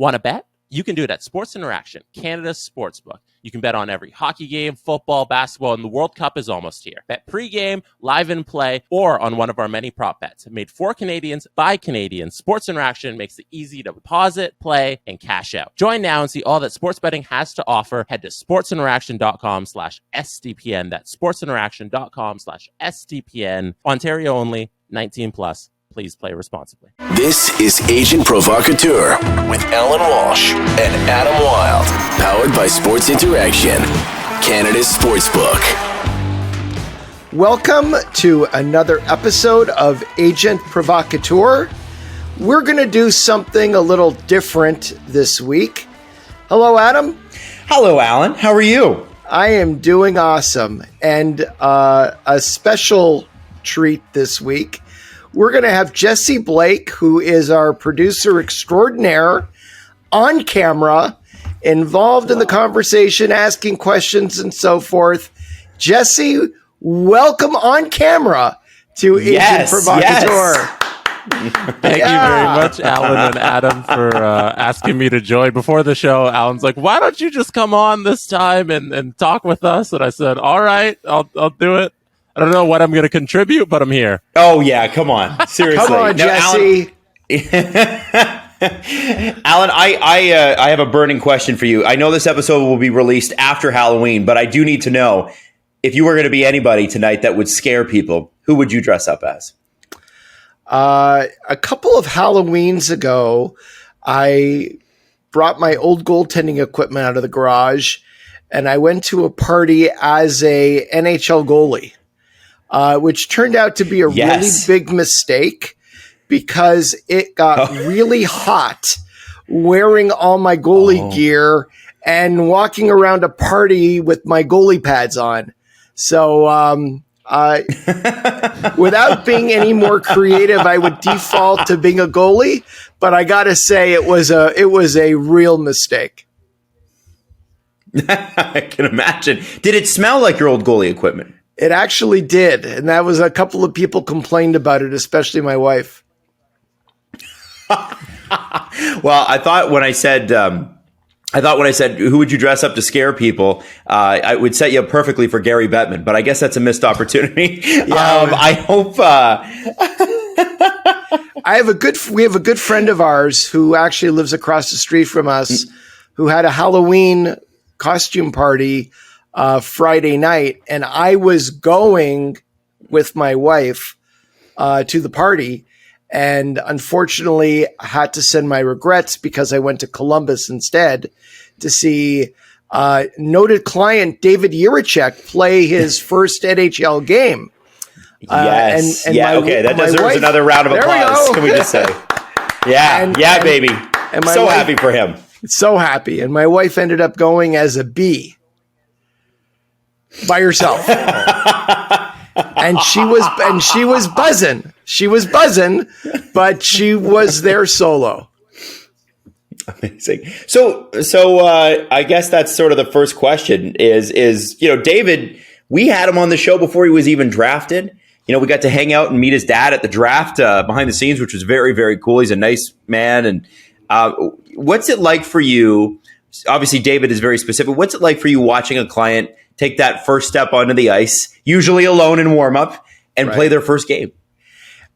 Want to bet? You can do it at Sports Interaction, Canada's sportsbook. You can bet on every hockey game, football, basketball, and the World Cup is almost here. Bet pregame, live in play, or on one of our many prop bets. Made for Canadians by Canadians, Sports Interaction makes it easy to deposit, play, and cash out. Join now and see all that sports betting has to offer. Head to sportsinteraction.com/SDPN. That's sportsinteraction.com/SDPN. Ontario only, 18 plus. Please play responsibly. This is Agent Provocateur with Allan Walsh and Adam Wylde. Powered by Sports Interaction, Canada's sportsbook. Welcome to another episode of Agent Provocateur. We're going to do something a little different this week. Hello, Adam. Hello, Allan. How are you? I am doing awesome. And a special treat this week. We're going to have Jesse Blake, who is our producer extraordinaire, on camera, involved in the conversation, asking questions and so forth. Jesse, welcome on camera to Agent Provocateur. Yes. Thank you very much, Allan and Adam, for asking me to join. Before the show, Alan's like, why don't you just come on this time and talk with us? And I said, all right, I'll do it. I don't know what I'm going to contribute, but I'm here. Oh, yeah. Come on. Seriously. Come on, Jesse. Allan, I have a burning question for you. I know this episode will be released after Halloween, but I do need to know, if you were going to be anybody tonight that would scare people, who would you dress up as? A couple of Halloweens ago, I brought my old goaltending equipment out of the garage, and I went to a party as a NHL goalie. Which turned out to be a really big mistake because it got really hot wearing all my goalie gear and walking around a party with my goalie pads on. So without being any more creative, I would default to being a goalie. But I got to say, it was a real mistake. I can imagine. Did it smell like your old goalie equipment? It actually did, and that was a couple of people complained about it, especially my wife. Well, I thought when I said, who would you dress up to scare people, I would set you up perfectly for Gary Bettman, but I guess that's a missed opportunity. I hope. We have a good friend of ours who actually lives across the street from us, who had a Halloween costume party Friday night, and I was going with my wife to the party, and unfortunately I had to send my regrets because I went to Columbus instead to see noted client David Jiříček play his first NHL game. Yes. That deserves another round of applause. Can we just say? Baby. And so happy for him. So happy. And my wife ended up going as a bee. By herself. and she was buzzing. She was buzzing, but she was there solo. Amazing. So I guess that's sort of the first question is David, we had him on the show before he was even drafted. We got to hang out and meet his dad at the draft behind the scenes, which was very, very cool. He's a nice man. And what's it like for you? Obviously, David is very specific. What's it like for you watching a client take that first step onto the ice, usually alone in warm-up, and play their first game?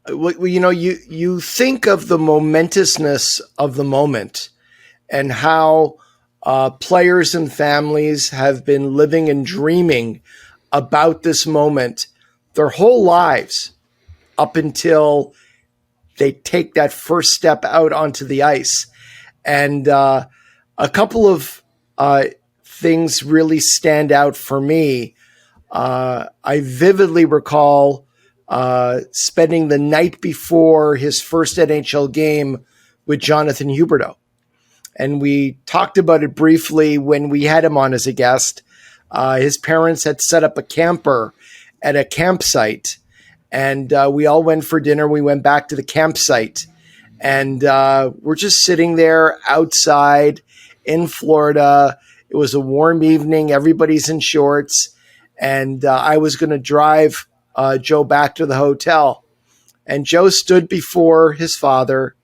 Well, you think of the momentousness of the moment and how players and families have been living and dreaming about this moment their whole lives up until they take that first step out onto the ice. And a couple of things really stand out for me. I vividly recall spending the night before his first NHL game with Jonathan Huberdeau. And we talked about it briefly when we had him on as a guest. His parents had set up a camper at a campsite, and we all went for dinner. We went back to the campsite, and we're just sitting there outside in Florida. It was a warm evening. Everybody's in shorts, and I was going to drive Joe back to the hotel. And Joe stood before his father,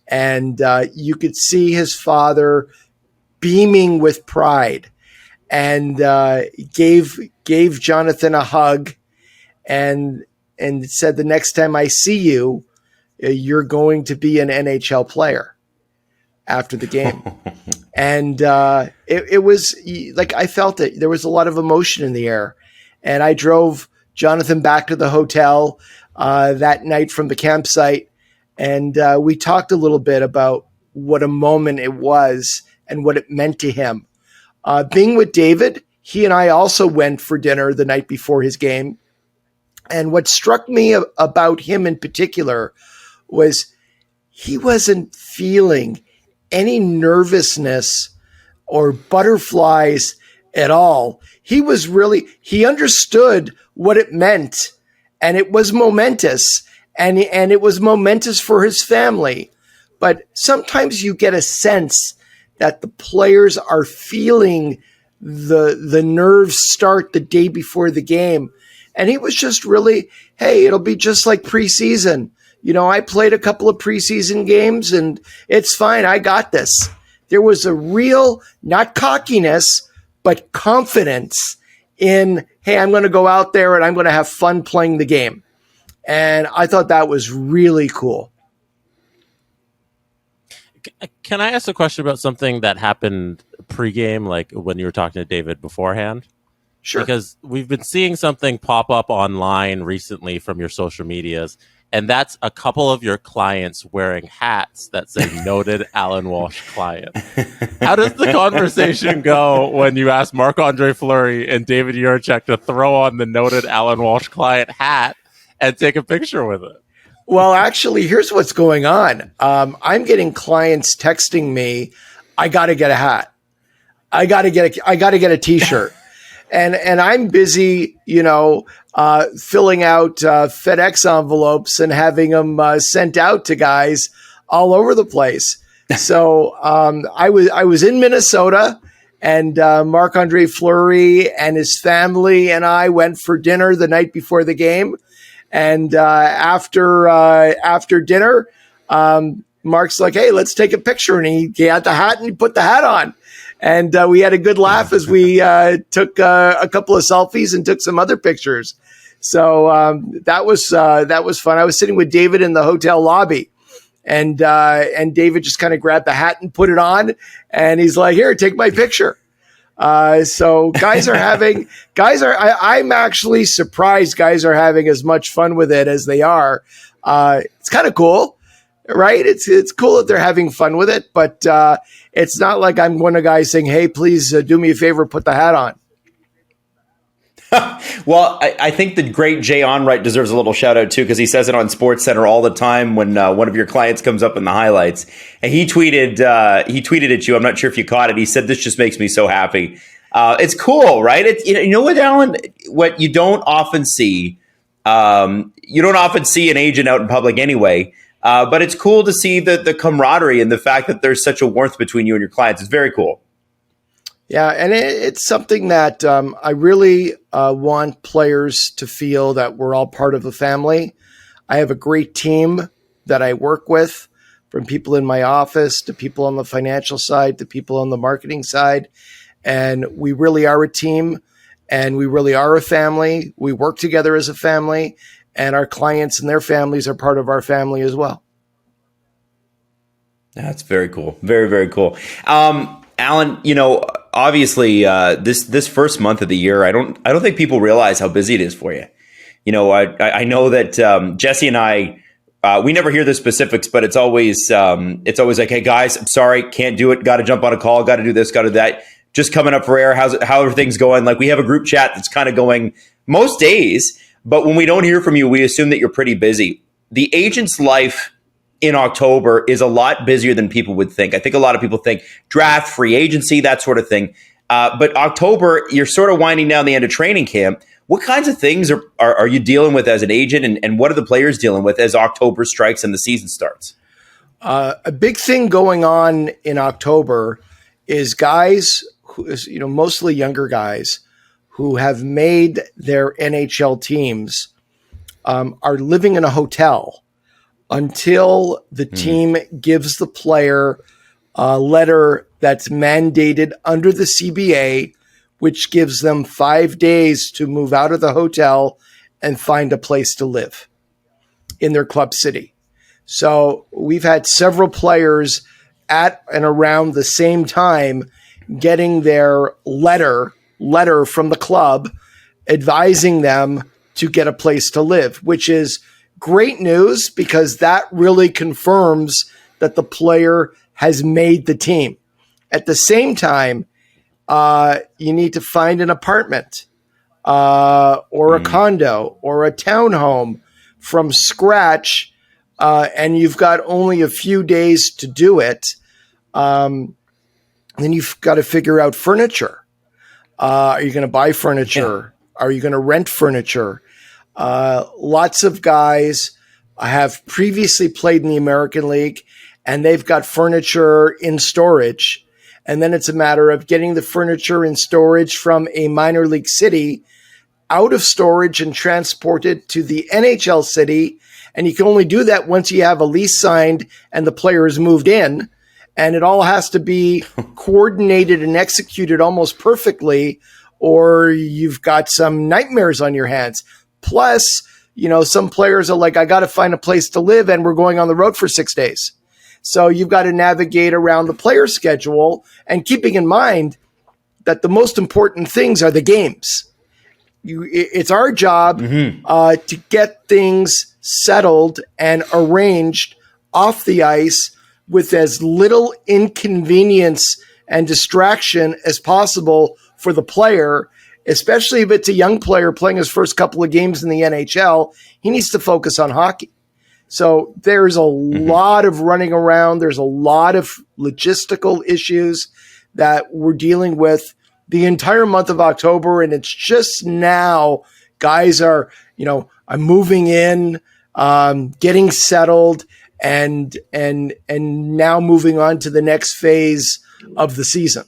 And you could see his father beaming with pride, and gave Jonathan a hug, and said, the next time I see you, you're going to be an NHL player after the game. And it was like, I felt it. There was a lot of emotion in the air. And I drove Jonathan back to the hotel that night from the campsite. And we talked a little bit about what a moment it was and what it meant to him. Being with David, he and I also went for dinner the night before his game. And what struck me about him in particular was he wasn't feeling any nervousness or butterflies at all. He understood what it meant, and it was momentous, and it was momentous for his family. But sometimes you get a sense that the players are feeling the nerves start the day before the game. And he was just really, hey, it'll be just like preseason. I played a couple of preseason games, and it's fine. I got this. There was a real, not cockiness, but confidence in, hey, I'm going to go out there and I'm going to have fun playing the game. And I thought that was really cool. Can I ask a question about something that happened pregame, like when you were talking to David beforehand? Sure. Because we've been seeing something pop up online recently from your social medias, and that's a couple of your clients wearing hats that say noted Allan Walsh client. How does the conversation go when you ask Marc-Andre Fleury and David Jiříček to throw on the noted Allan Walsh client hat and take a picture with it? Well, actually, here's what's going on. I'm getting clients texting me, I got to get a hat. I got to get a t-shirt. And I'm busy, filling out FedEx envelopes and having them sent out to guys all over the place. So I was in Minnesota, and Marc-Andre Fleury and his family and I went for dinner the night before the game. And after dinner, Mark's like, hey, let's take a picture. And he had the hat and he put the hat on. And we had a good laugh as we took a couple of selfies and took some other pictures. So that was fun. I was sitting with David in the hotel lobby, and David just kind of grabbed the hat and put it on, and he's like, "Here, take my picture." So I'm actually surprised guys are having as much fun with it as they are. It's kind of cool, right? It's cool that they're having fun with it, but it's not like I'm one of the guys saying, hey, please do me a favor, put the hat on. Well, I think the great Jay Onright deserves a little shout out too, because he says it on SportsCenter all the time when one of your clients comes up in the highlights. And he tweeted at you. I'm not sure if you caught it. He said, "This just makes me so happy." It's cool, right? It's, you know what, Allan? What you don't often see, an agent out in public anyway. But it's cool to see the camaraderie and the fact that there's such a warmth between you and your clients. It's very cool. Yeah, and it's something that I really want players to feel that we're all part of a family. I have a great team that I work with, from people in my office to people on the financial side to people on the marketing side. And we really are a team, and we really are a family. We work together as a family, and our clients and their families are part of our family as well. That's very cool. Very, very cool. Allan, obviously, this first month of the year, I don't think people realize how busy it is for you. I know that Jesse and I, we never hear the specifics, but it's always like, hey guys, I'm sorry, can't do it. Got to jump on a call. Got to do this. Got to do that. Just coming up for air. How are things going? Like, we have a group chat that's kind of going most days, but when we don't hear from you, we assume that you're pretty busy. The agent's life in October is a lot busier than people would think. I think a lot of people think draft, free agency, that sort of thing. But October, you're sort of winding down the end of training camp. What kinds of things are you dealing with as an agent, and what are the players dealing with as October strikes and the season starts? A big thing going on in October is guys mostly younger guys who have made their NHL teams, are living in a hotel until the team gives the player a letter that's mandated under the CBA, which gives them 5 days to move out of the hotel and find a place to live in their club city. So we've had several players at and around the same time getting their letter from the club advising them to get a place to live, which is great news because that really confirms that the player has made the team. At the same time, you need to find an apartment or a condo or a townhome from scratch, and you've got only a few days to do it. Then you've got to figure out furniture. Are you going to buy furniture? Yeah. Are you going to rent furniture? Lots of guys have previously played in the American League, and they've got furniture in storage. And then it's a matter of getting the furniture in storage from a minor league city out of storage and transported to the NHL city. And you can only do that once you have a lease signed and the player has moved in. And it all has to be coordinated and executed almost perfectly, or you've got some nightmares on your hands. Plus, some players are like, I got to find a place to live and we're going on the road for 6 days. So you've got to navigate around the player schedule and keeping in mind that the most important things are the games. It's our job to get things settled and arranged off the ice with as little inconvenience and distraction as possible for the player, especially if it's a young player playing his first couple of games in the NHL. He needs to focus on hockey. So there's a lot of running around. There's a lot of logistical issues that we're dealing with the entire month of October. And it's just now guys are, I'm moving in, getting settled and now moving on to the next phase of the season.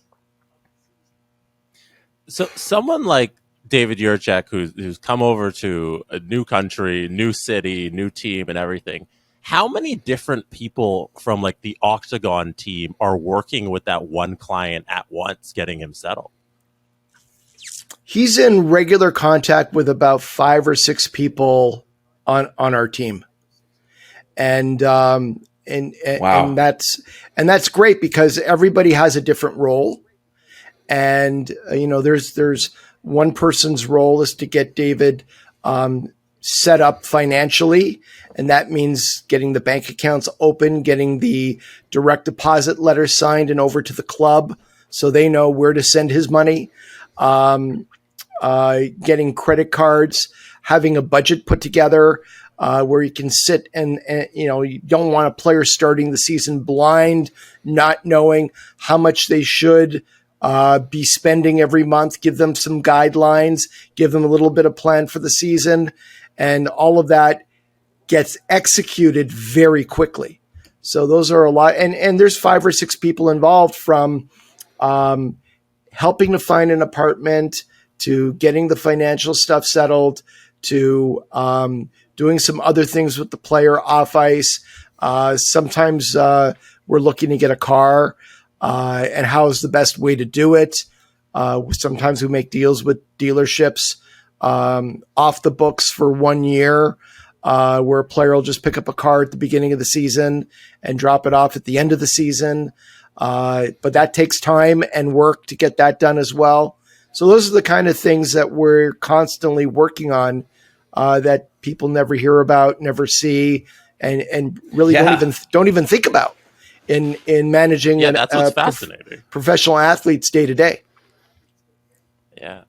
So someone like David Jiříček, who's come over to a new country, new city, new team and everything, how many different people from like the Octagon team are working with that one client at once, getting him settled? He's in regular contact with about 5 or 6 people on our team. And wow. and that's great because everybody has a different role. And, there's one person's role is to get David set up financially. And that means getting the bank accounts open, getting the direct deposit letter signed and over to the club so they know where to send his money, getting credit cards, having a budget put together where you can sit and you don't want a player starting the season blind, not knowing how much they should be spending every month. Give them some guidelines, give them a little bit of plan for the season, and all of that gets executed very quickly. So those are a lot. And there's 5 or 6 people involved, from helping to find an apartment to getting the financial stuff settled to doing some other things with the player off ice. Sometimes we're looking to get a car. And how is the best way to do it? Sometimes we make deals with dealerships off the books for 1 year, where a player will just pick up a car at the beginning of the season and drop it off at the end of the season. But that takes time and work to get that done as well. So those are the kind of things that we're constantly working on that people never hear about, never see, and really don't even think about in managing that's what's fascinating. Professional athletes day to day. Yeah.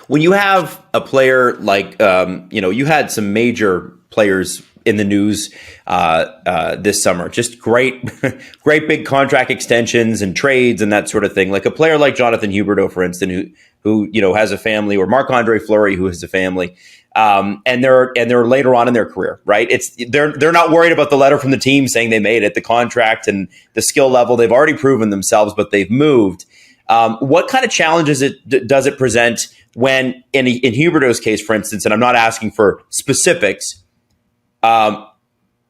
When you have a player like, you had some major players in the news this summer, just great big contract extensions and trades and that sort of thing. Like a player like Jonathan Huberdeau, for instance, who has a family, or Marc-Andre Fleury, who has a family. And they're later on in their career, right? They're not worried about the letter from the team saying they made it, the contract and the skill level. They've already proven themselves, but they've moved. What kind of challenges does it present when, in Huberdeau's case, for instance, and I'm not asking for specifics,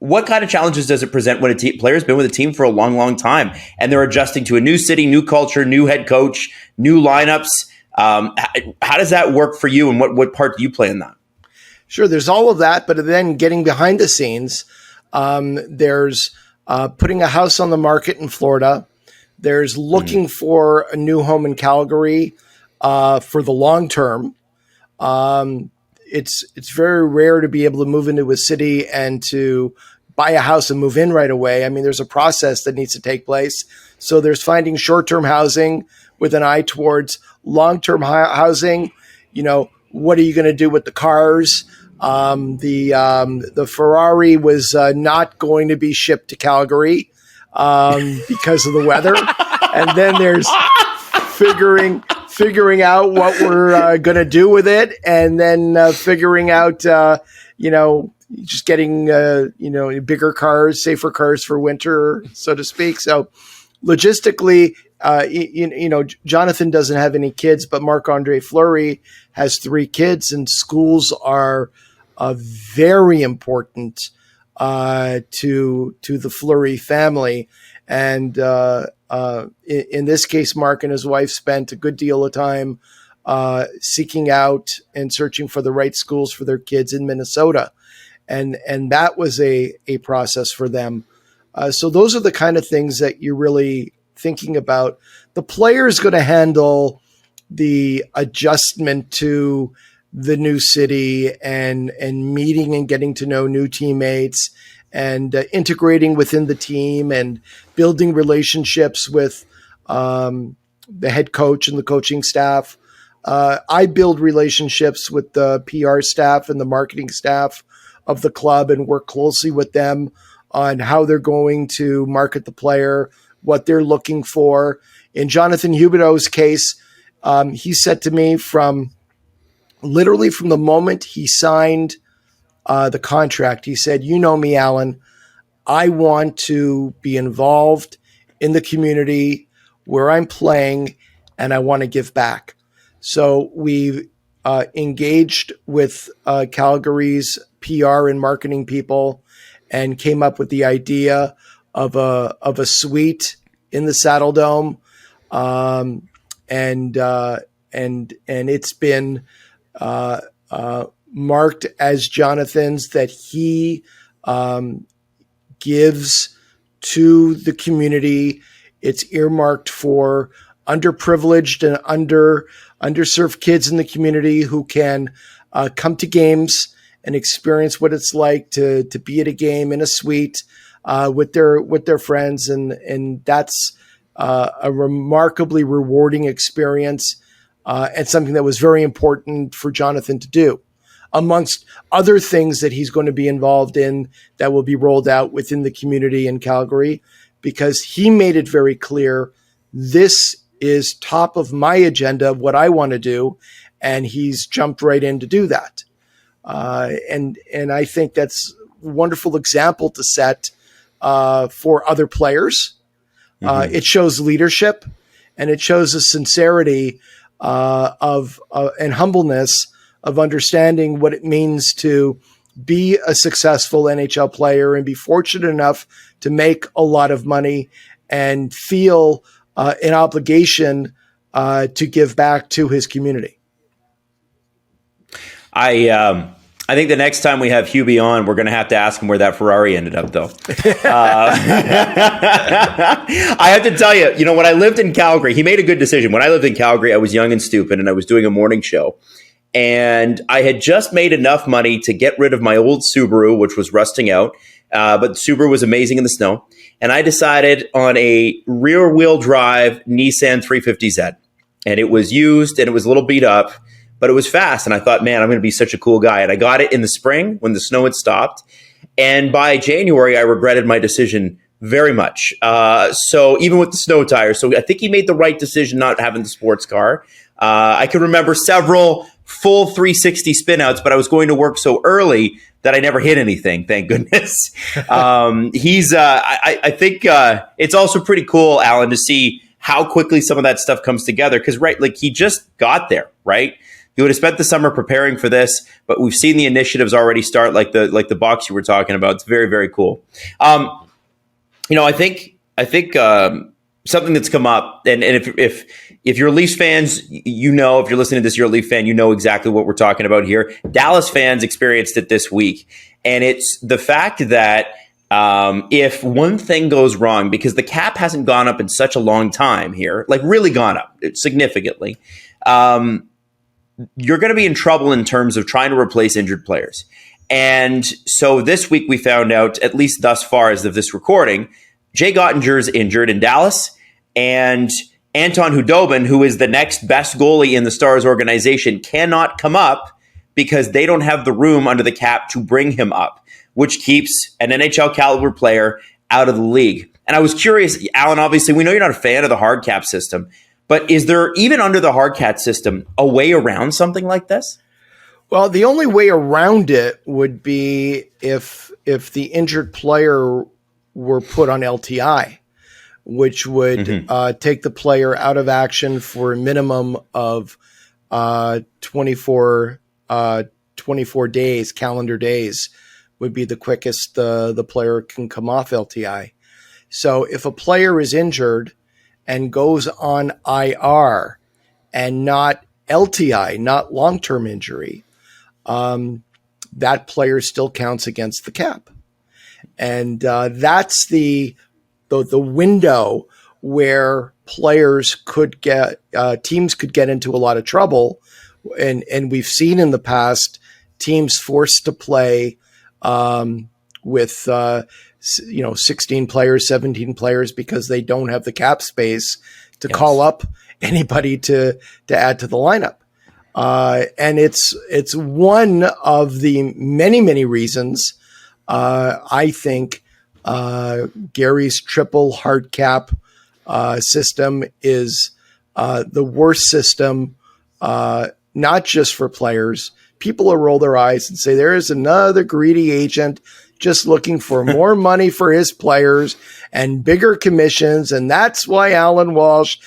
what kind of challenges does it present when a player's been with a team for a long, long time and they're adjusting to a new city, new culture, new head coach, new lineups? How does that work for you, and what part do you play in that? Sure, there's all of that, but then getting behind the scenes, there's putting a house on the market in Florida. There's looking for a new home in Calgary for the long term. It's very rare to be able to move into a city and to buy a house and move in right away. I mean, there's a process that needs to take place. So there's finding short-term housing with an eye towards long-term housing. You know, what are you going to do with the cars? The Ferrari was not going to be shipped to Calgary because of the weather. And then there's figuring out what we're going to do with it, and then figuring out, just getting, bigger cars, safer cars for winter, so to speak. So logistically, Jonathan doesn't have any kids, but Marc-Andre Fleury has 3 kids, and schools are very important to the Fleury family. And in this case, Mark and his wife spent a good deal of time seeking out and searching for the right schools for their kids in Minnesota. And that was a process for them. So those are the kind of things that you're really thinking about. The player is going to handle the adjustment to the new city and meeting and getting to know new teammates and integrating within the team and building relationships with the head coach and the coaching staff. I build relationships with the PR staff and the marketing staff of the club and work closely with them on how they're going to market the player, what they're looking for. In Jonathan Huberdeau's case, he said to me literally from the moment he signed the contract, he said, "You know me, Allan. I want to be involved in the community where I'm playing, and I want to give back." So we engaged with Calgary's PR and marketing people and came up with the idea of a suite in the Saddle Dome, and it's been marked as Jonathan's, that he gives to the community. It's earmarked for underprivileged and underserved kids in the community who can come to games and experience what it's like to be at a game in a suite with their friends, and that's a remarkably rewarding experience and something that was very important for Jonathan to do, amongst other things that he's going to be involved in that will be rolled out within the community in Calgary, because he made it very clear, this is top of my agenda of what I want to do, and he's jumped right in to do that. And I think that's a wonderful example to set for other players. It shows leadership, and it shows a sincerity and humbleness of understanding what it means to be a successful NHL player and be fortunate enough to make a lot of money and feel an obligation to give back to his community. I think the next time we have Hubie on, we're going to have to ask him where that Ferrari ended up, though. I have to tell you, when I lived in Calgary, he made a good decision. When I lived in Calgary, I was young and stupid, and I was doing a morning show. And I had just made enough money to get rid of my old Subaru, which was rusting out. But the Subaru was amazing in the snow. And I decided on a rear-wheel drive Nissan 350Z. And it was used, and it was a little beat up, but it was fast. And I thought, man, I'm going to be such a cool guy. And I got it in the spring when the snow had stopped. And by January, I regretted my decision very much. So even with the snow tires. So I think he made the right decision not having the sports car. I can remember several full 360 spinouts, but I was going to work so early that I never hit anything. Thank goodness. I think it's also pretty cool, Allan, to see how quickly some of that stuff comes together. Because, right, like he just got there, right? He would have spent the summer preparing for this, but we've seen the initiatives already start, like the box you were talking about. It's very, very cool. I think something that's come up, and if you're Leafs fans, if you're listening to this, you're a Leaf fan, you know exactly what we're talking about here. Dallas fans experienced it this week, and it's the fact that if one thing goes wrong, because the cap hasn't gone up in such a long time here, like really gone up significantly, you're going to be in trouble in terms of trying to replace injured players. And so this week we found out, at least thus far as of this recording, Jay Gottinger's injured in Dallas, and Anton Hudobin, who is the next best goalie in the Stars organization, cannot come up because they don't have the room under the cap to bring him up, which keeps an NHL caliber player out of the league. And I was curious, Allan, obviously we know you're not a fan of the hard cap system, but is there, even under the hard cap system, a way around something like this? Well, the only way around it would be if the injured player were put on LTI, which would take the player out of action for a minimum of 24 days, calendar days would be the quickest the player can come off LTI. So if a player is injured and goes on IR and not LTI, not long-term injury, that player still counts against the cap. And that's the window where players could get, teams could get into a lot of trouble. And we've seen in the past teams forced to play with 16 players, 17 players, because they don't have the cap space to call up anybody to add to the lineup. And it's one of the many, many reasons I think Gary's triple hard cap system is the worst system, not just for players. People will roll their eyes and say, there is another greedy agent just looking for more money for his players and bigger commissions. And that's why Allan Walsh,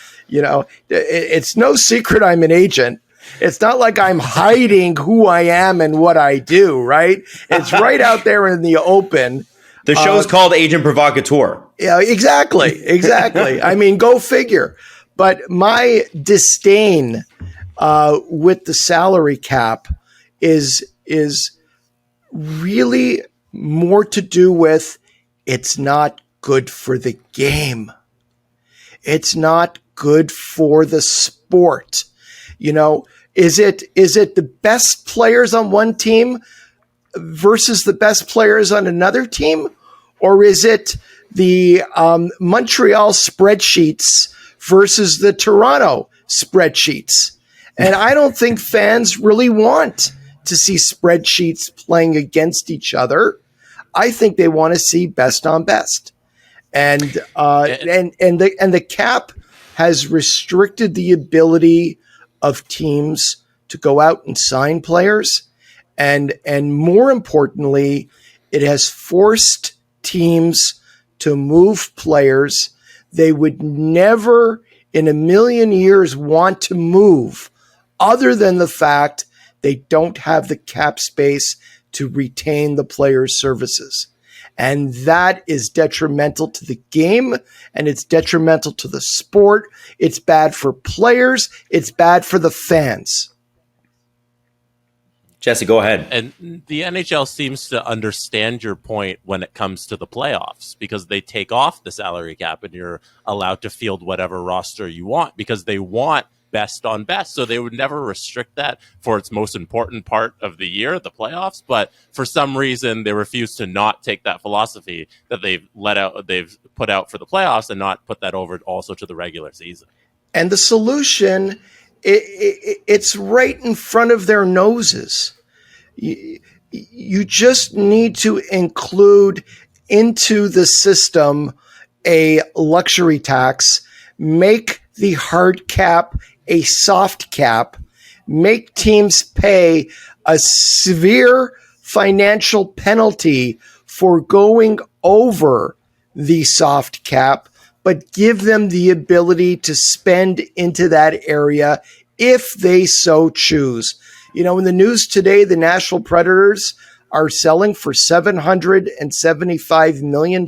it's no secret I'm an agent. It's not like I'm hiding who I am and what I do, right? It's right out there in the open. The show's called Agent Provocateur. Yeah, exactly. I mean, go figure. But my disdain with the salary cap is really more to do with it's not good for the game. It's not good for the sport. Is it the best players on one team versus the best players on another team? Or is it the Montreal spreadsheets versus the Toronto spreadsheets? And I don't think fans really want to see spreadsheets playing against each other. I think they want to see best on best. And the cap has restricted the ability of teams to go out and sign players. And more importantly, it has forced teams to move players they would never in a million years want to move, other than the fact they don't have the cap space to retain the player's services. And that is detrimental to the game, and it's detrimental to the sport. It's bad for players. It's bad for the fans. Jesse, go ahead. And the NHL seems to understand your point when it comes to the playoffs, because they take off the salary cap and you're allowed to field whatever roster you want, because they want best on best. So they would never restrict that for its most important part of the year, the playoffs. But for some reason, they refuse to not take that philosophy that they've put out for the playoffs and not put that over also to the regular season. And the solution, it's right in front of their noses. You just need to include into the system a luxury tax, make the hard cap a soft cap, make teams pay a severe financial penalty for going over the soft cap, but give them the ability to spend into that area if they so choose. You know, in the news today, the Nashville Predators are selling for $775 million.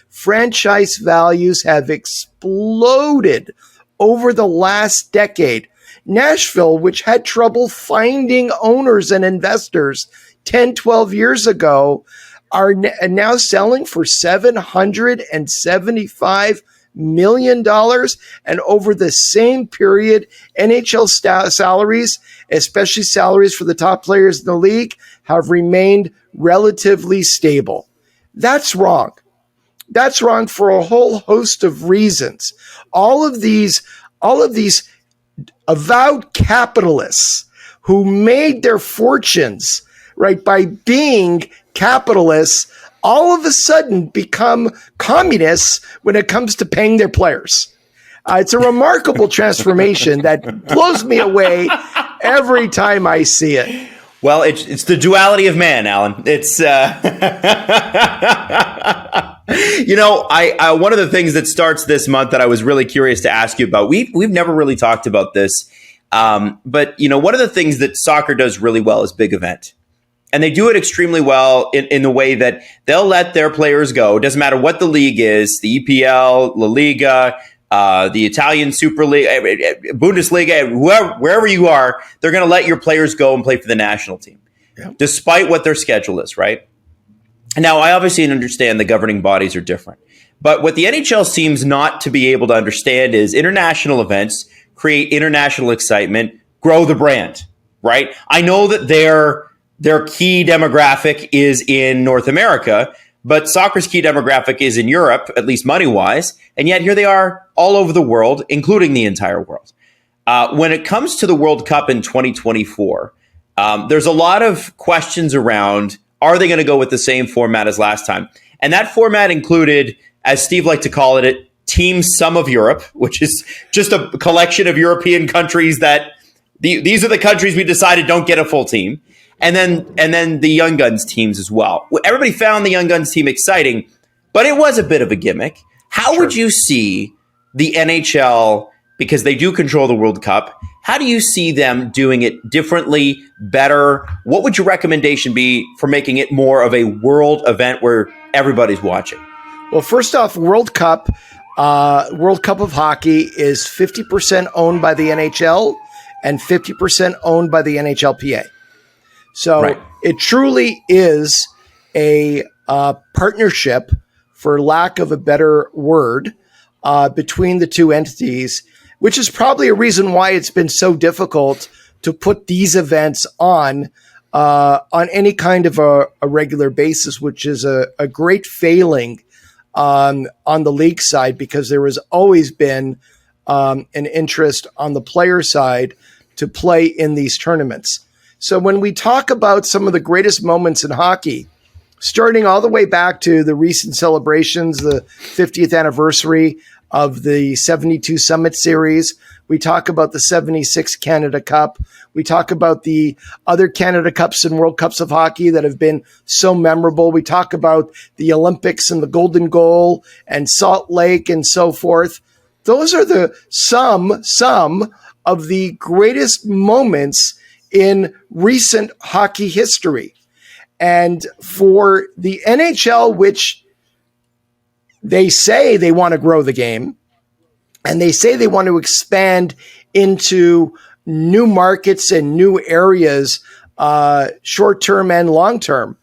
Franchise values have exploded over the last decade. Nashville, which had trouble finding owners and investors 10, 12 years ago, are now selling for $775 million. And over the same period, NHL salaries, especially salaries for the top players in the league, have remained relatively stable. That's wrong. That's wrong for a whole host of reasons. All of these avowed capitalists who made their fortunes, right, by being capitalists, all of a sudden become communists when it comes to paying their players. It's a remarkable transformation that blows me away every time I see it. Well, it's the duality of man, Allan. It's you know, I one of the things that starts this month that I was really curious to ask you about. We've never really talked about this, but you know, one of the things that soccer does really well is big event. And they do it extremely well in the way that they'll let their players go. It doesn't matter what the league is, the EPL, La Liga, the Italian Super League, Bundesliga, wherever you are, they're going to let your players go and play for the national team, despite what their schedule is, right? Now, I obviously understand the governing bodies are different. But what the NHL seems not to be able to understand is international events create international excitement, grow the brand, right? I know that their key demographic is in North America, but soccer's key demographic is in Europe, at least money-wise, and yet here they are all over the world, including the entire world. When it comes to the World Cup in 2024, there's a lot of questions around, are they going to go with the same format as last time? And that format included, as Steve liked to call it, Team Sum of Europe, which is just a collection of European countries that these are the countries we decided don't get a full team. And then the Young Guns teams as well. Everybody found the Young Guns team exciting, but it was a bit of a gimmick. How would you see the NHL, because they do control the World Cup, how do you see them doing it differently, better? What would your recommendation be for making it more of a world event where everybody's watching? Well, first off, World Cup of Hockey is 50% owned by the NHL and 50% owned by the NHLPA. So It truly is a partnership, for lack of a better word, between the two entities, which is probably a reason why it's been so difficult to put these events on any kind of a regular basis, which is a great failing on the league side, because there has always been an interest on the player side to play in these tournaments. So when we talk about some of the greatest moments in hockey, starting all the way back to the recent celebrations, the 50th anniversary of the 72 Summit Series, we talk about the 76 Canada Cup, we talk about the other Canada Cups and World Cups of hockey that have been so memorable, we talk about the Olympics and the Golden Goal and Salt Lake and so forth. Those are the some of the greatest moments in recent hockey history. And for the NHL, which they say they want to grow the game, and they say they want to expand into new markets and new areas, short-term and long-term,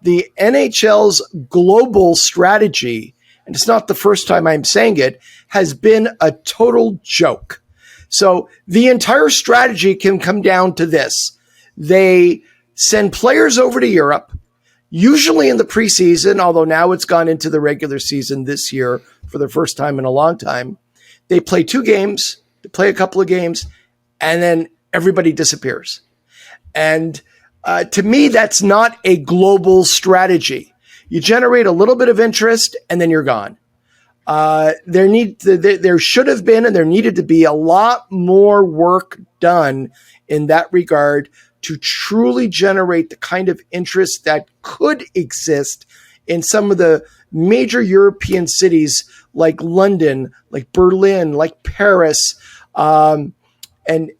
the NHL's global strategy, and it's not the first time I'm saying it, has been a total joke. So the entire strategy can come down to this. They send players over to Europe, usually in the preseason, although now it's gone into the regular season this year for the first time in a long time. They play 2 games, they play a couple of games, and then everybody disappears. And to me, that's not a global strategy. You generate a little bit of interest, and then you're gone. There should have been, and there needed to be, a lot more work done in that regard to truly generate the kind of interest that could exist in some of the major European cities like London, like Berlin, like Paris, and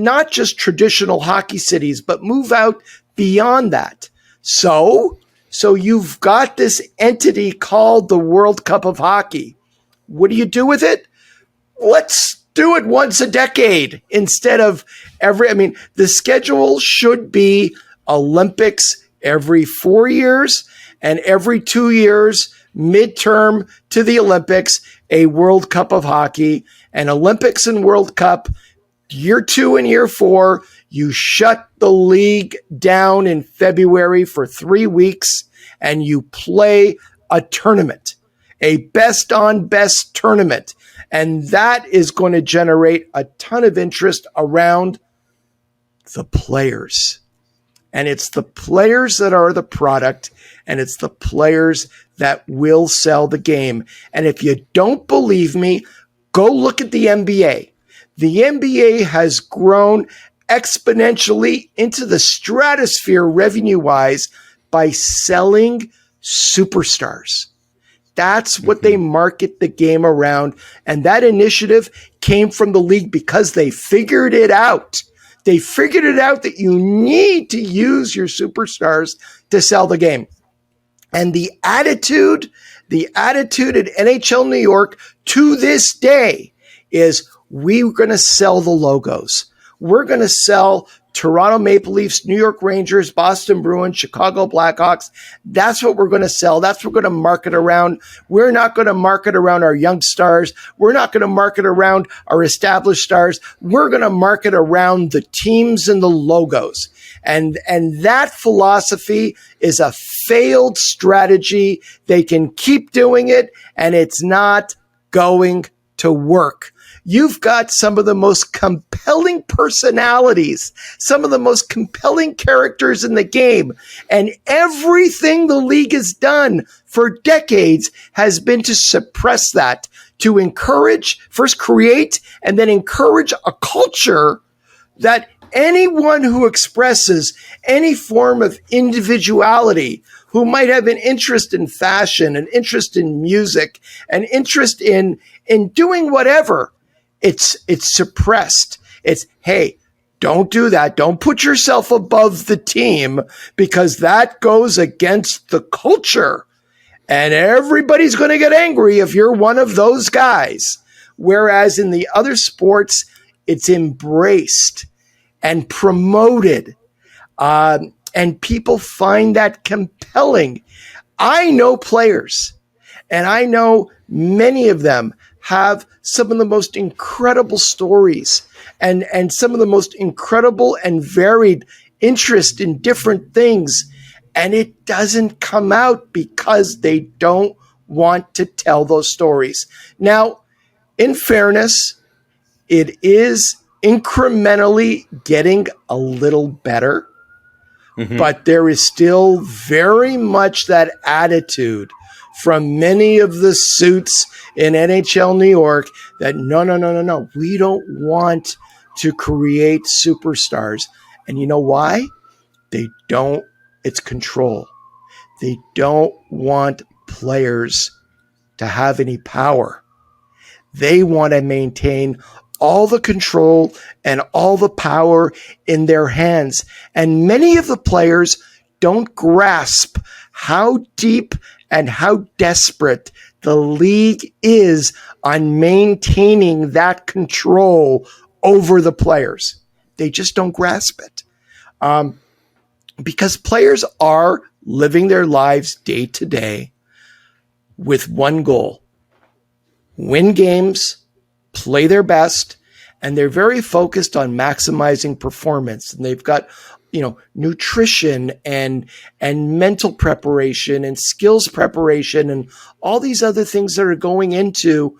not just traditional hockey cities, but move out beyond that. So you've got this entity called the World Cup of Hockey. What do you do with it? Let's do it once a decade instead of the schedule should be Olympics every 4 years and every 2 years, midterm to the Olympics, a World Cup of Hockey. And Olympics and World Cup, year 2 and year 4, you shut the league down in February for 3 weeks and you play a tournament, a best on best tournament. And that is going to generate a ton of interest around the players. And it's the players that are the product, and it's the players that will sell the game. And if you don't believe me, go look at the NBA. The NBA has grown exponentially into the stratosphere revenue-wise by selling superstars. That's what they market the game around. And that initiative came from the league because they figured it out. They figured it out that you need to use your superstars to sell the game. And the attitude at NHL New York to this day is we're going to sell the logos. We're going to sell Toronto Maple Leafs, New York Rangers, Boston Bruins, Chicago Blackhawks. That's what we're going to sell. That's what we're going to market around. We're not going to market around our young stars. We're not going to market around our established stars. We're going to market around the teams and the logos. And that philosophy is a failed strategy. They can keep doing it, and it's not going to work. You've got some of the most compelling personalities, some of the most compelling characters in the game. And everything the league has done for decades has been to suppress that, to encourage, first create, and then encourage a culture that anyone who expresses any form of individuality, who might have an interest in fashion, an interest in music, an interest in doing whatever, it's suppressed. It's, hey, don't do that. Don't put yourself above the team because that goes against the culture. And everybody's going to get angry if you're one of those guys. Whereas in the other sports, it's embraced and promoted. And people find that compelling. I know players, and I know many of them have some of the most incredible stories and some of the most incredible and varied interest in different things. And it doesn't come out because they don't want to tell those stories. Now, in fairness, it is incrementally getting a little better, but there is still very much that attitude from many of the suits in NHL New York that no. We don't want to create superstars. And you know why? They don't. It's control. They don't want players to have any power. They want to maintain all the control and all the power in their hands. And many of the players don't grasp how deep and how desperate the league is on maintaining that control over the players. They just don't grasp it. Because players are living their lives day to day with one goal: win games, play their best, and they're very focused on maximizing performance. And they've got, nutrition and mental preparation and skills preparation and all these other things that are going into,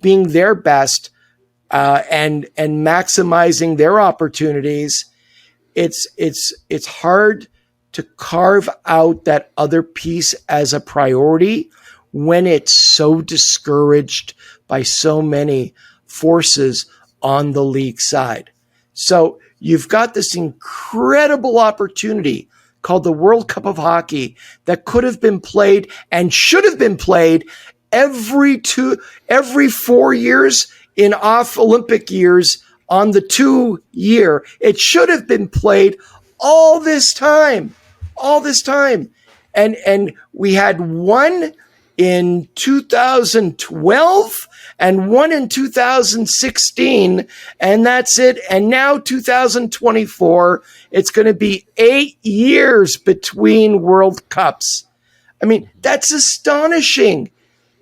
being their best and maximizing their opportunities. It's hard to carve out that other piece as a priority when it's so discouraged by so many forces on the league side. So you've got this incredible opportunity called the World Cup of Hockey that could have been played and should have been played every 4 years in off Olympic years on the 2-year. It should have been played all this time. And we had one in 2012 and one in 2016, and that's it. And now 2024, it's going to be 8 years between World Cups. I mean, that's astonishing.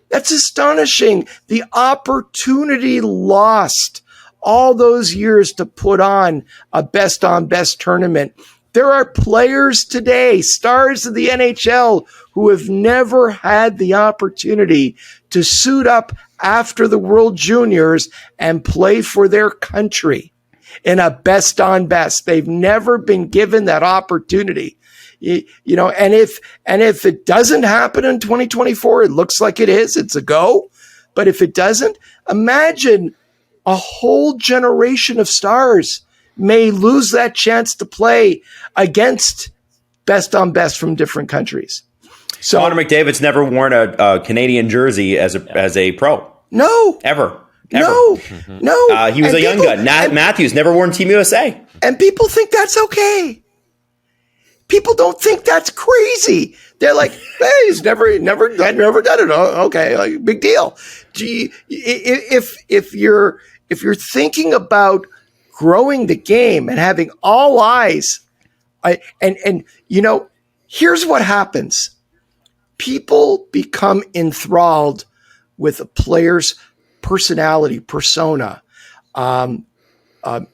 The opportunity lost all those years to put on a best on best tournament. There are players today, stars of the NHL, who have never had the opportunity to suit up after the World Juniors and play for their country in a best on best. They've never been given that opportunity. And if it doesn't happen in 2024, it looks like it is. It's a go. But if it doesn't, imagine a whole generation of stars may lose that chance to play against best on best from different countries. So Connor McDavid's never worn a Canadian jersey as a pro. No, ever. No. He was a young gun. Matthews never worn Team USA, and people think that's okay. People don't think that's crazy. They're like, hey, he's never done it. Oh, okay, like, big deal. Gee, if you're thinking about growing the game and having all eyes, here's what happens. People become enthralled with a player's personality, persona.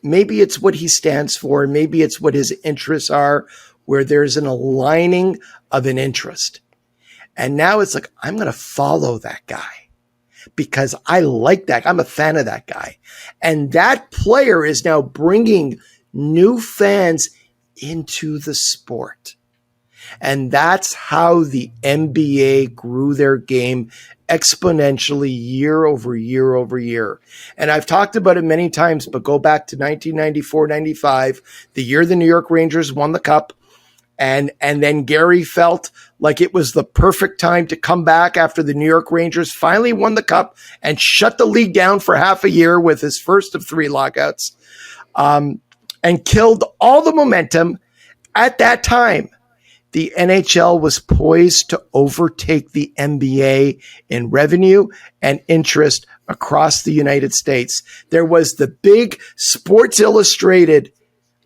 Maybe it's what he stands for. Maybe it's what his interests are, where there's an aligning of an interest. And now it's like, I'm going to follow that guy because I like that. I'm a fan of that guy. And that player is now bringing new fans into the sport. And that's how the NBA grew their game exponentially year over year over year. And I've talked about it many times, but go back to 1994-95, the year the New York Rangers won the cup. And then Gary felt like it was the perfect time to come back after the New York Rangers finally won the cup and shut the league down for half a year with his first of 3 lockouts, and killed all the momentum. At that time, the NHL was poised to overtake the NBA in revenue and interest across the United States. There was the big Sports Illustrated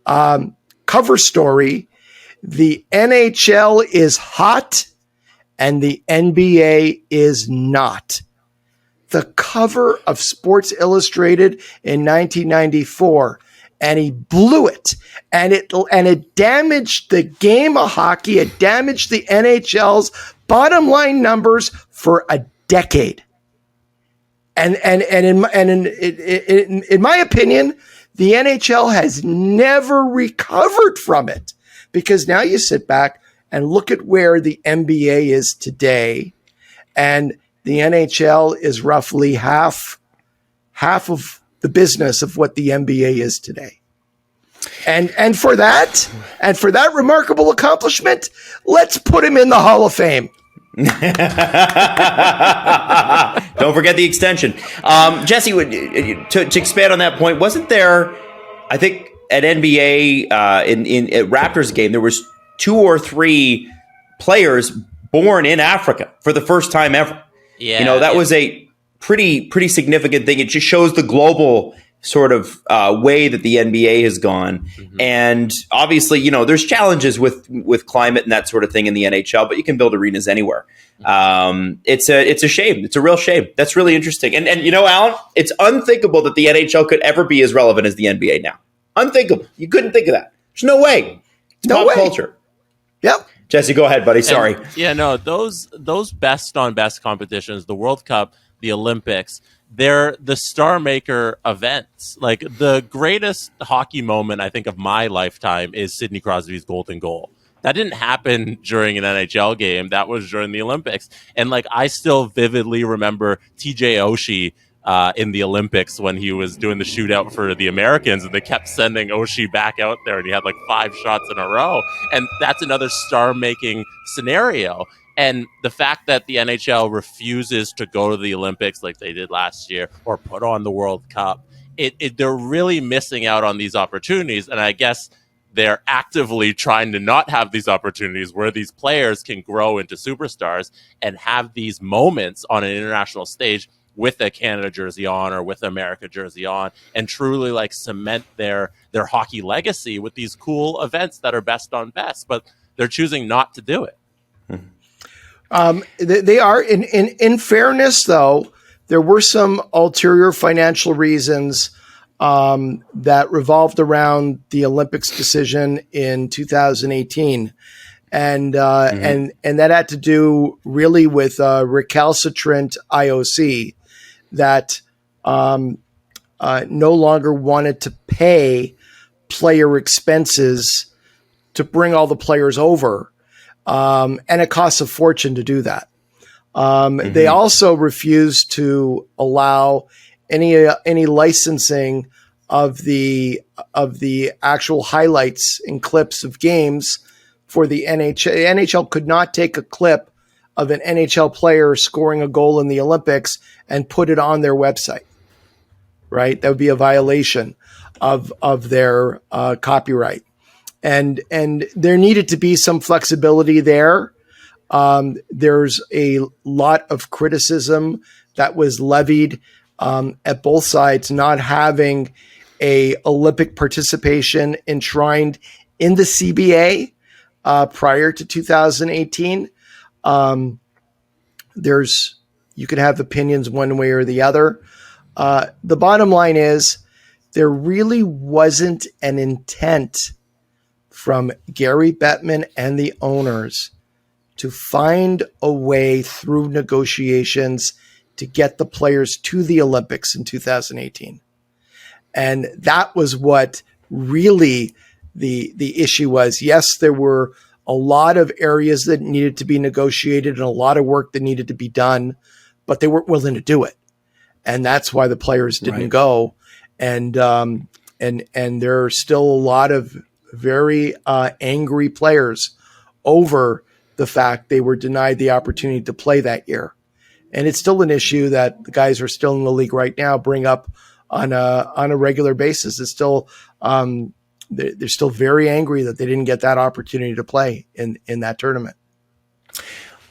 cover story. The NHL is hot and the NBA is not. The cover of Sports Illustrated in 1994, and he blew it. And it damaged the game of hockey. It damaged the NHL's bottom line numbers for a decade. And in my opinion, the NHL has never recovered from it. Because now you sit back and look at where the NBA is today, and the NHL is roughly half of the business of what the NBA is today. And for that remarkable accomplishment, let's put him in the Hall of Fame. Don't forget the extension. Jesse, to expand on that point, wasn't there, I think, at NBA in at Raptors game, there was 2 or 3 players born in Africa for the first time ever. Yeah, that was a pretty significant thing. It just shows the global sort of way that the NBA has gone. Mm-hmm. And obviously, there's challenges with climate and that sort of thing in the NHL, but you can build arenas anywhere. It's a shame. It's a real shame. That's really interesting. And Allan, it's unthinkable that the NHL could ever be as relevant as the NBA now. Unthinkable. You couldn't think of that. There's no way. It's pop culture. Yep. Jesse, go ahead, buddy. Sorry. Those best on best competitions, the World Cup, the Olympics, they're the star maker events. Like, the greatest hockey moment, I think, of my lifetime is Sidney Crosby's golden goal. That didn't happen during an NHL game. That was during the Olympics. And I still vividly remember TJ Oshie in the Olympics when he was doing the shootout for the Americans, and they kept sending Oshie back out there, and he had 5 shots in a row. And that's another star-making scenario. And the fact that the NHL refuses to go to the Olympics like they did last year or put on the World Cup they're really missing out on these opportunities. And I guess they're actively trying to not have these opportunities where these players can grow into superstars and have these moments on an international stage with a Canada jersey on or with America jersey on, and truly like cement their hockey legacy with these cool events that are best on best. But they're choosing not to do it. They are in fairness, though. There were some ulterior financial reasons that revolved around the Olympics decision in 2018, and that had to do really with recalcitrant IOC that no longer wanted to pay player expenses to bring all the players over, and it costs a fortune to do that. They also refused to allow any licensing of the actual highlights and clips of games for the NHL. The NHL could not take a clip of an NHL player scoring a goal in the Olympics and put it on their website. Right, that would be a violation of their copyright, and there needed to be some flexibility there. There's a lot of criticism that was levied at both sides, not having a Olympic participation enshrined in the CBA prior to 2018. You could have opinions one way or the other. The bottom line is there really wasn't an intent from Gary Bettman and the owners to find a way through negotiations to get the players to the Olympics in 2018. And that was what really the issue was. Yes, there were a lot of areas that needed to be negotiated and a lot of work that needed to be done, but they weren't willing to do it. And that's why the players didn't go. And there are still a lot of very angry players over the fact they were denied the opportunity to play that year. And it's still an issue that the guys who are still in the league right now bring up on a regular basis. It's still they're still very angry that they didn't get that opportunity to play in that tournament.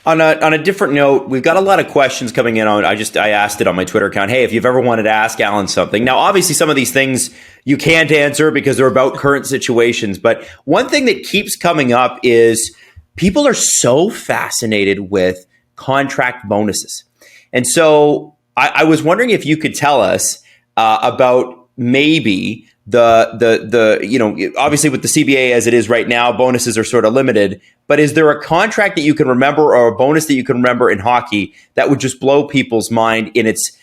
On a different note, we've got a lot of questions coming in on. I asked it on my Twitter account. Hey, if you've ever wanted to ask Allan something. Now, obviously, some of these things you can't answer because they're about current situations. But one thing that keeps coming up is people are so fascinated with contract bonuses, and so I was wondering if you could tell us about maybe the obviously with the CBA as it is right now, bonuses are sort of limited. But is there a contract that you can remember or a bonus that you can remember in hockey that would just blow people's mind in its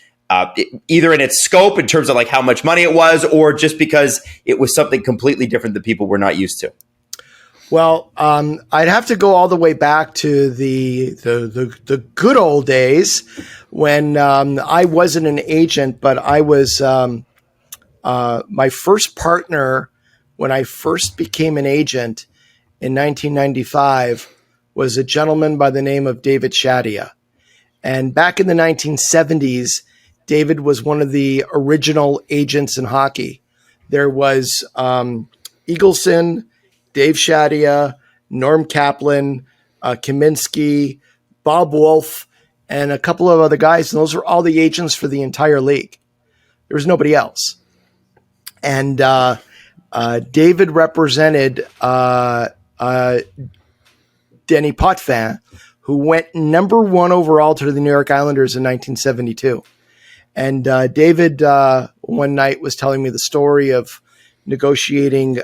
either in its scope in terms of like how much money it was, or just because it was something completely different that people were not used to? Well, I'd have to go all the way back to the good old days when I wasn't an agent, but I was my first partner when I first became an agent in 1995 was a gentleman by the name of David Jiříček. And back in the 1970s, David was one of the original agents in hockey. There was Eagleson, Dave Jiříček, Norm Kaplan, Kaminsky, Bob Wolf, and a couple of other guys. And those were all the agents for the entire league. There was nobody else. And David represented Denny Potvin, who went number 1 overall to the New York Islanders in 1972. And David one night was telling me the story of negotiating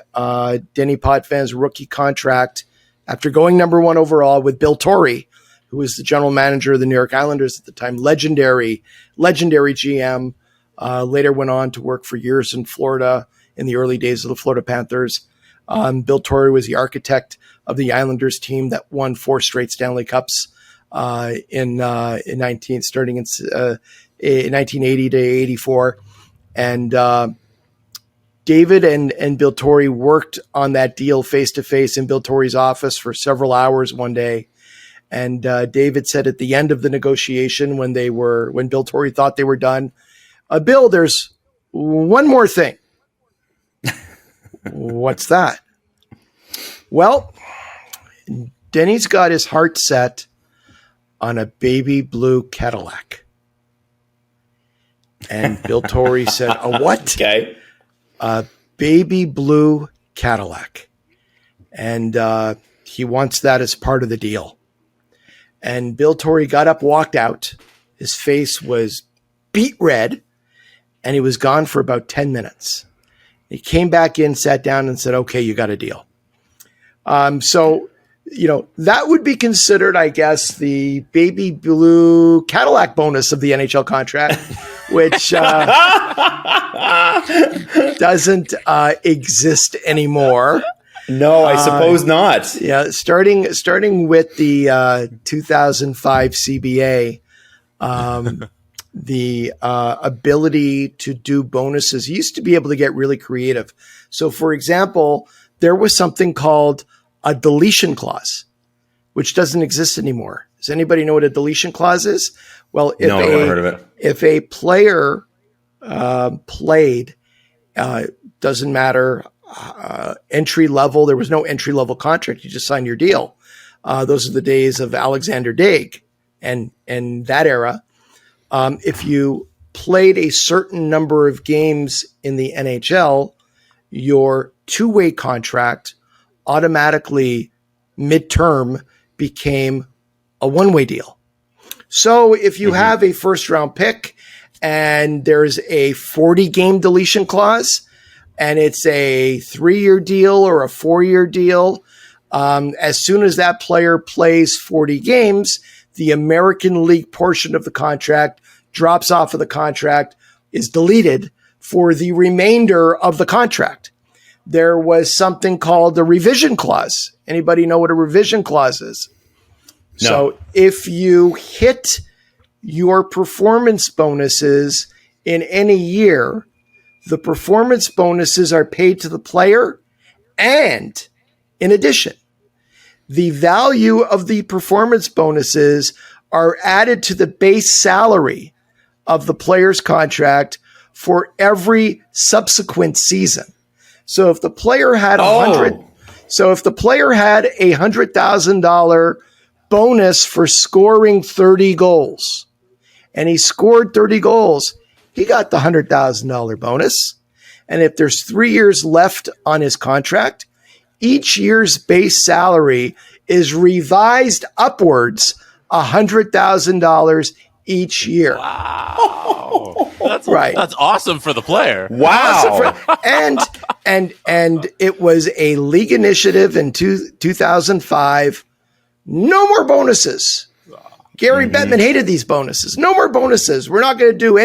Denny Potvin's rookie contract after going number 1 overall with Bill Torrey, who was the general manager of the New York Islanders at the time, legendary GM. Later went on to work for years in Florida in the early days of the Florida Panthers. Bill Torrey was the architect of the Islanders team that won 4 straight Stanley Cups starting in 1980 to 84. And David and Bill Torrey worked on that deal face to face in Bill Torrey's office for several hours one day. And David said at the end of the negotiation, when Bill Torrey thought they were done, Bill, there's one more thing. What's that? Well, Denny's got his heart set on a baby blue Cadillac. And Bill Torrey said, a what? Okay. A baby blue Cadillac. And he wants that as part of the deal. And Bill Torrey got up, walked out. His face was beet red, and he was gone for about 10 minutes. He came back in, sat down, and said, okay, you got a deal. So, that would be considered, I guess, the baby blue Cadillac bonus of the NHL contract, which doesn't exist anymore. No, I suppose not. Yeah, starting with the 2005 CBA, the ability to do bonuses, you used to be able to get really creative. So, for example, there was something called a deletion clause, which doesn't exist anymore. Does anybody know what a deletion clause is? Well, No, I've never heard of it. If a player played, doesn't matter, entry level, there was no entry level contract. You just signed your deal. Those are the days of Alexander Daig and that era. If you played a certain number of games in the NHL, your two-way contract automatically midterm became a one-way deal. So if you have a first-round pick and there's a 40-game deletion clause, and it's a 3-year deal or a 4-year deal, as soon as that player plays 40 games, the American League portion of the contract drops off of the contract, is deleted for the remainder of the contract. There was something called a revision clause. Anybody know what a revision clause is? No. So if you hit your performance bonuses in any year, the performance bonuses are paid to the player, and in addition, the value of the performance bonuses are added to the base salary of the player's contract for every subsequent season. So if the player had $100,000 bonus for scoring 30 goals, and he scored 30 goals, he got the $100,000 bonus. And if there's 3 years left on his contract, each year's base salary is revised upwards $100,000 each year. Wow. That's Right. That's awesome for the player. Wow. And it was a league initiative in 2005. No more bonuses. Gary Bettman hated these bonuses. No more bonuses. We're not going to do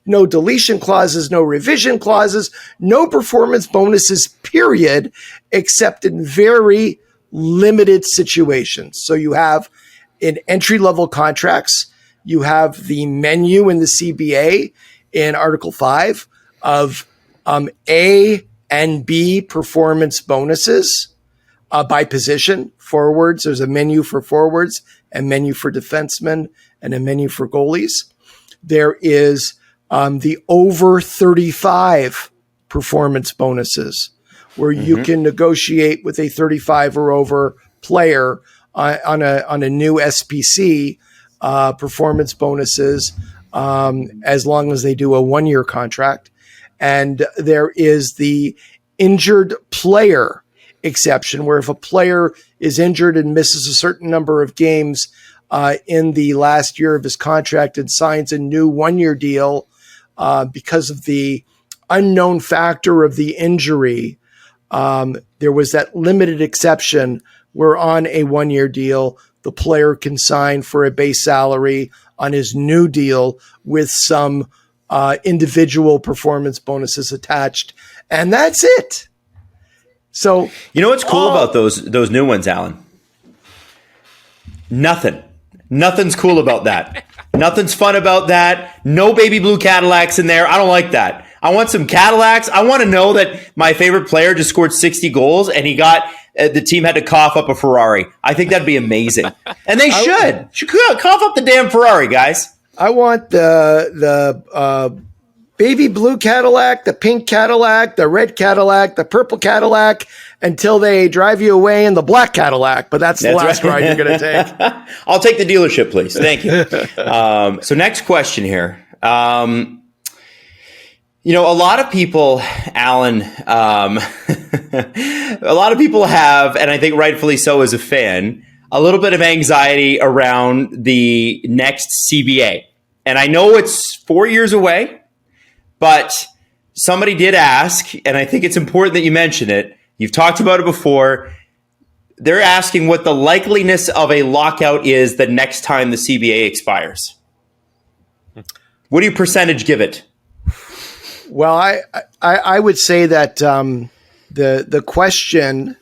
no deletion clauses, no revision clauses, no performance bonuses, period, except in very limited situations. So you have in entry-level contracts, you have the menu in the CBA in Article 5 of A and B performance bonuses by position. Forwards, there's a menu for forwards, a menu for defensemen, and a menu for goalies. There is the over 35 performance bonuses, where you can negotiate with a 35 or over player on a new SPC performance bonuses as long as they do a 1-year contract. And there is the injured player exception, where if a player is injured and misses a certain number of games in the last year of his contract and signs a new 1-year deal because of the unknown factor of the injury, there was that limited exception where on a 1-year deal, the player can sign for a base salary on his new deal with some individual performance bonuses attached. And that's it. So, you know what's cool about those new ones, Allan? Nothing's cool about that. Nothing's fun about that. No baby blue Cadillacs in there. I don't like that. I want some Cadillacs. I want to know that my favorite player just scored 60 goals and he got the team had to cough up a Ferrari. I think that'd be amazing. And they should cough up the damn Ferrari, guys. I want the baby blue Cadillac, the pink Cadillac, the red Cadillac, the purple Cadillac, until they drive you away in the black Cadillac. But that's the last ride you're going to take. I'll take the dealership, please. Thank you. So next question here. You know, a lot of people, Allan, a lot of people have, and I think rightfully so as a fan, a little bit of anxiety around the next CBA. And I know it's 4 years away, but somebody did ask, and I think it's important that you mention it. You've talked about it before. They're asking what the likeliness of a lockout is the next time the CBA expires. What do you percentage give it? Well, I would say that the question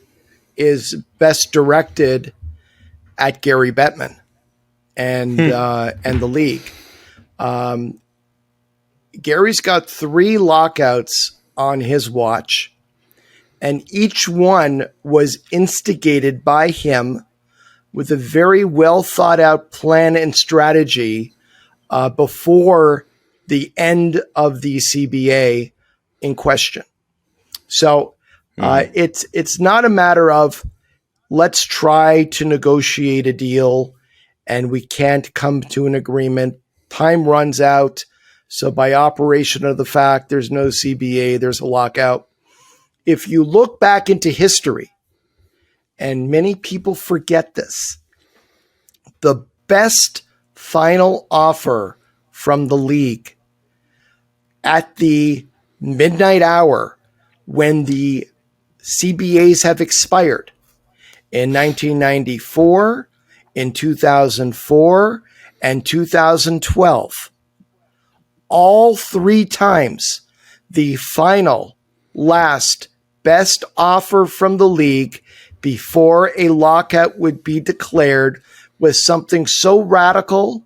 is best directed at Gary Bettman and the league. Gary's got 3 lockouts on his watch, and each one was instigated by him with a very well thought out plan and strategy before the end of the CBA in question. So it's not a matter of let's try to negotiate a deal and we can't come to an agreement. Time runs out. So by operation of the fact there's no CBA, there's a lockout. If you look back into history, and many people forget this, the best final offer from the league at the midnight hour when the CBAs have expired in 1994, in 2004, and 2012. All 3 times, the final, last, best offer from the league before a lockout would be declared was something so radical,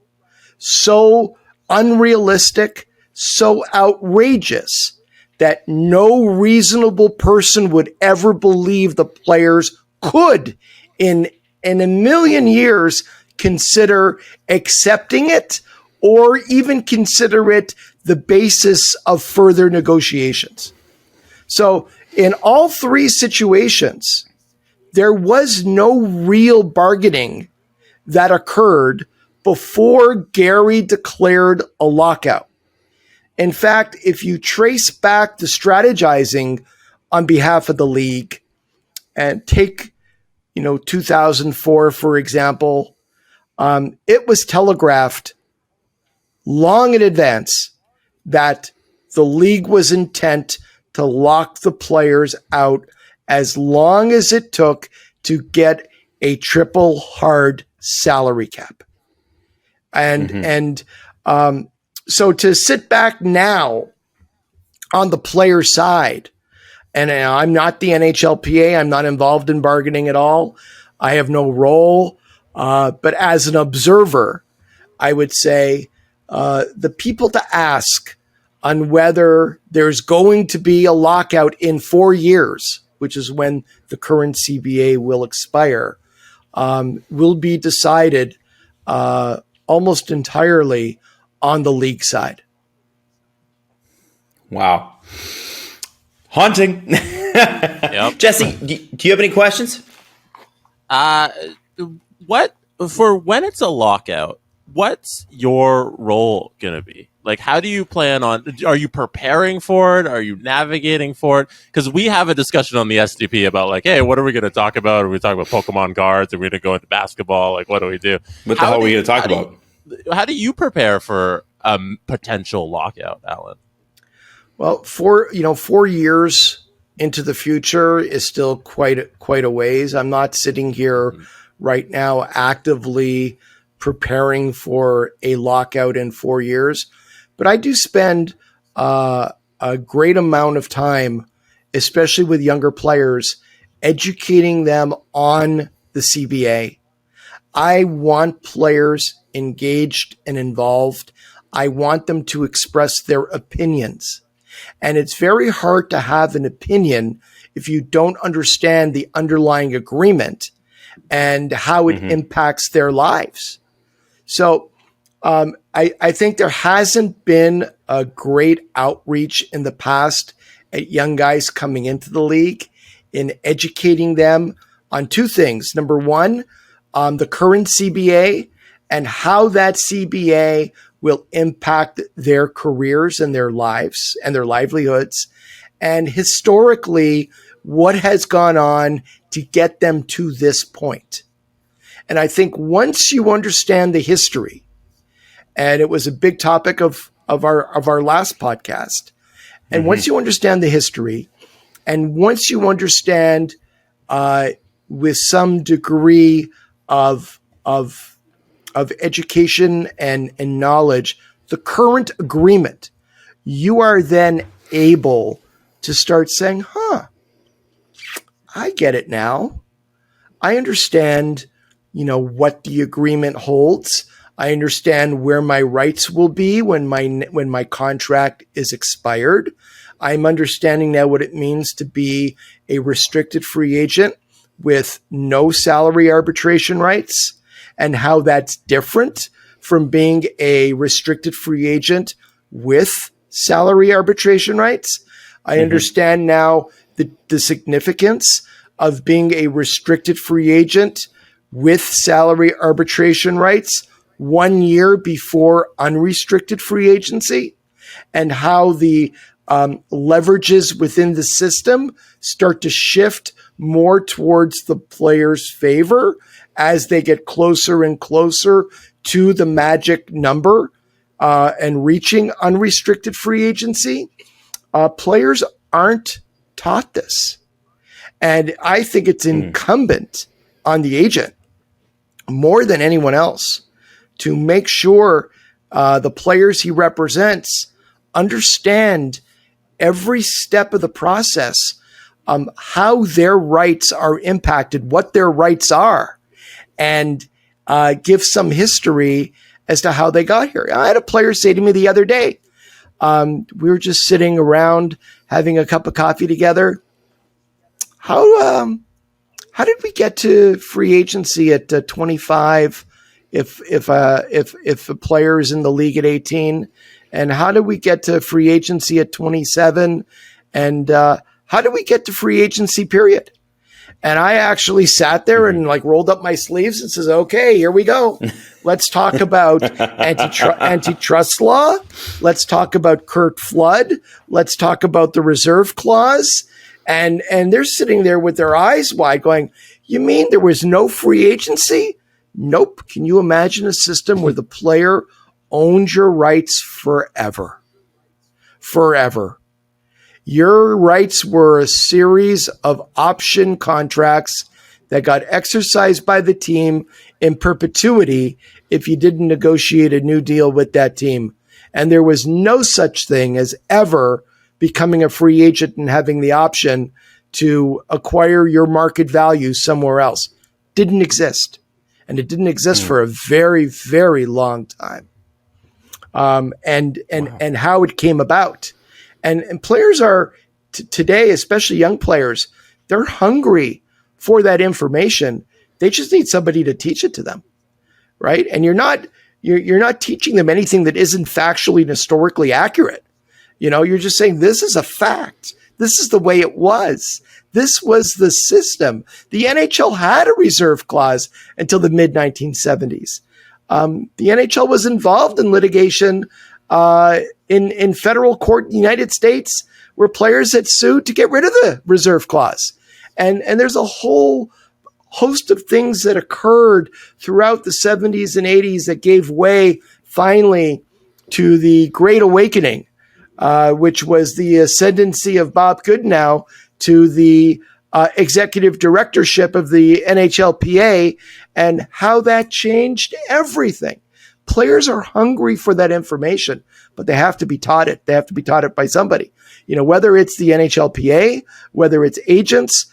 so unrealistic, so outrageous that no reasonable person would ever believe the players could in a million years consider accepting it or even consider it the basis of further negotiations. So in all 3 situations, there was no real bargaining that occurred before Gary declared a lockout. In fact, if you trace back the strategizing on behalf of the league and take, 2004, for example, it was telegraphed long in advance that the league was intent to lock the players out as long as it took to get a triple hard salary cap. So to sit back now on the player side, and I'm not the NHLPA, I'm not involved in bargaining at all. I have no role. But as an observer, I would say the people to ask on whether there's going to be a lockout in 4 years, which is when the current CBA will expire, will be decided almost entirely on the league side. Wow. Haunting. Yep. Jesse, do you have any questions? What for when it's a lockout? What's your role going to be? Like, how do you plan on, are you preparing for it? Are you navigating for it? Because we have a discussion on the SDP about like, hey, what are we going to talk about? Are we talking about Pokemon cards? Are we going to go into basketball? Like, what do we do? What the hell are we going to talk about? How do you prepare for a potential lockout, Allan? Well, 4 years into the future is still quite a ways. I'm not sitting here right now actively preparing for a lockout in 4 years, but I do spend a great amount of time, especially with younger players, educating them on the CBA. I want players engaged and involved. I want them to express their opinions. And it's very hard to have an opinion if you don't understand the underlying agreement and how it impacts their lives. So I think there hasn't been a great outreach in the past at young guys coming into the league in educating them on two things. Number one, the current CBA and how that CBA will impact their careers and their lives and their livelihoods. And historically, what has gone on to get them to this point. And I think once you understand the history, and it was a big topic of our last podcast, and once you understand the history, and once you understand with some degree of education and knowledge the current agreement, you are then able to start saying, I get it now. I understand, what the agreement holds. I understand where my rights will be when my contract is expired. I'm understanding now what it means to be a restricted free agent with no salary arbitration rights and how that's different from being a restricted free agent with salary arbitration rights. I understand now the significance of being a restricted free agent with salary arbitration rights 1 year before unrestricted free agency, and how the leverages within the system start to shift more towards the player's favor as they get closer and closer to the magic number and reaching unrestricted free agency. Players aren't taught this. And I think it's incumbent on the agent more than anyone else to make sure the players he represents understand every step of the process, how their rights are impacted, what their rights are, and give some history as to how they got here. I had a player say to me the other day, we were just sitting around having a cup of coffee together. How did we get to free agency at 25 if a player is in the league at 18? And how did we get to free agency at 27? And how did we get to free agency period? And I actually sat there and rolled up my sleeves and says, okay, here we go. Let's talk about antitrust law. Let's talk about Curt Flood. Let's talk about the reserve clause. And they're sitting there with their eyes wide going, you mean there was no free agency? Nope. Can you imagine a system where the player owns your rights forever? Forever. Your rights were a series of option contracts that got exercised by the team in perpetuity if you didn't negotiate a new deal with that team. And there was no such thing as ever becoming a free agent and having the option to acquire your market value somewhere else. Didn't exist. And it didn't exist for a very, very long time. And how it came about. And players are today, especially young players, they're hungry for that information. They just need somebody to teach it to them, right? And you're not teaching them anything that isn't factually and historically accurate. You're just saying this is a fact. This is the way it was. This was the system. The NHL had a reserve clause until the mid 1970s. The NHL was involved in litigation in federal court in the United States where players had sued to get rid of the reserve clause. And there's a whole host of things that occurred throughout the 70s and 80s that gave way finally to the Great Awakening, which was the ascendancy of Bob Goodenow to the executive directorship of the NHLPA, and how that changed everything. Players are hungry for that information, but they have to be taught it. They have to be taught it by somebody. Whether it's the NHLPA, whether it's agents,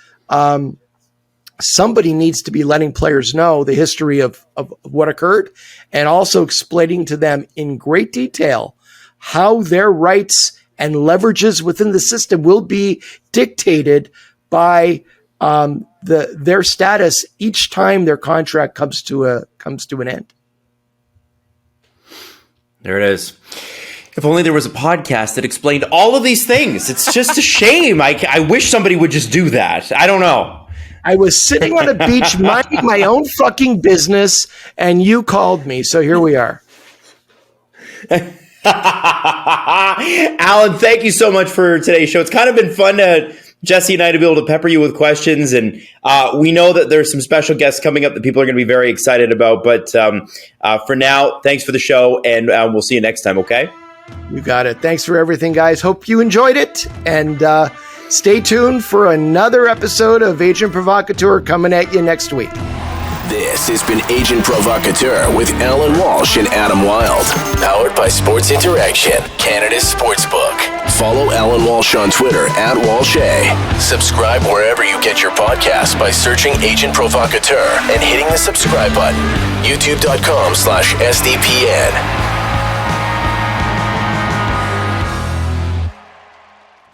somebody needs to be letting players know the history of what occurred, and also explaining to them in great detail how their rights and leverages within the system will be dictated by their status each time their contract comes to an end. There it is. If only there was a podcast that explained all of these things. It's just a shame. I wish somebody would just do that. I don't know. I was sitting on a beach minding my own fucking business, and you called me. So here we are. Allan, thank you so much for today's show. It's kind of been fun to Jesse and I to be able to pepper you with questions, and we know that there's some special guests coming up that people are going to be very excited about. But for now, thanks for the show, and we'll see you next time. Okay? You got it. Thanks for everything, guys. Hope you enjoyed it, and stay tuned for another episode of Agent Provocateur coming at you next week. This has been Agent Provocateur with Allan Walsh and Adam Wylde. Powered by Sports Interaction, Canada's sportsbook. Follow Allan Walsh on Twitter @WalshA. Subscribe wherever you get your podcasts by searching Agent Provocateur and hitting the subscribe button. YouTube.com/SDPN.